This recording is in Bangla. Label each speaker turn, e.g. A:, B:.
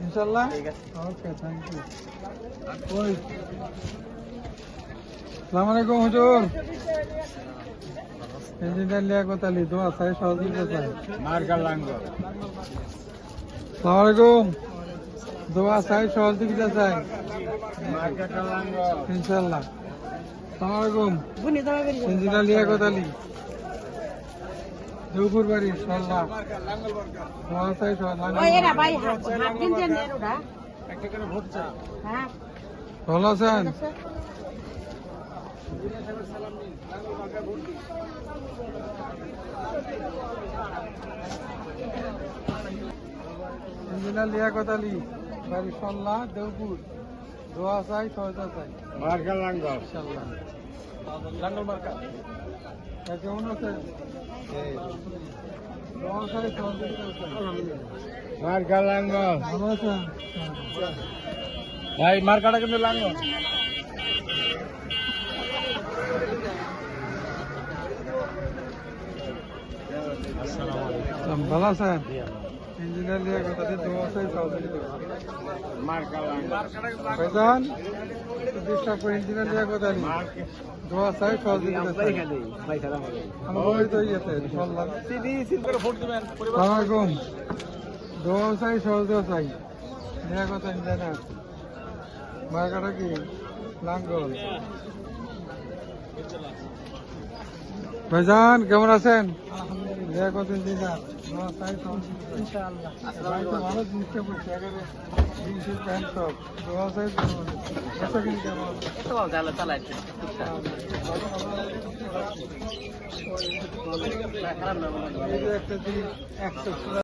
A: ইনশাআল্লাহ
B: ঠিক আছে।
A: Okay thank you. ওই আসসালামু আলাইকুম হুজুর। ইঞ্জিনিয়ার লিয়াকত আলী দোয়া চাই সহযোগিতা চাই।
B: মার্কা লাঙ্গ
A: আসসালামু আলাইকুম। দোয়া চাই সহযোগিতা চাই
B: মার্কা লাঙ্গ
A: ইনশাআল্লাহ। আসসালামু আলাইকুম। ইঞ্জিনিয়ার লিয়াকত আলী দেওপুর বাড়ি ইনশাআল্লাহ। দোয়া চাই
B: একটা করে ভোট চাই।
A: ভালো আছেন? ইঞ্জিনিয়ার লিয়াকত আলী বাড়ি সল্লা দেওপুর দোয়া চাই সহায়তা চাই
B: মার্কা লাঙ্গ
A: ইনশাআল্লাহ।
B: লাঙ্গল মার্কা
A: কেমন আছেন? দোয়া চাই সহযোগিতা চাই।
B: মার্কা লাঙ্গ
A: ভালো আছেন?
B: ভাই মার্কাটা কিন্তু লাঙ্গ
A: ভালো আছেন? ইঞ্জিনিয়ার লিয়াকত আলী দোয়া চাই সহযোগিতা চাই।
B: মার্কা লাঙ্গ
A: ভাইজান ডিস্টার্ব করে ইঞ্জিনিয়ার লিয়াকত আলী দোয়া চাই সহযোগিতা চাই। আমার বাড়ি তো ইয়েতে সল্লা। আসসালামু আলাইকুম। দোয়া চাই সহযোগিতা চাই লিয়াকত ইঞ্জিনিয়ার। মার্কাটা কি লাঙ্গল। ভাইজান কেমন আছেন? লিয়াকত ইঞ্জিনিয়ার দোয়া চাই সহযোগিতা চাই। ভালো জিনিসটা করছে একেবারে জিন্সের প্যান্ট টপ দোয়া চাই আচ্ছা কিন্তু কেমন এই যে একটা জিনিস 100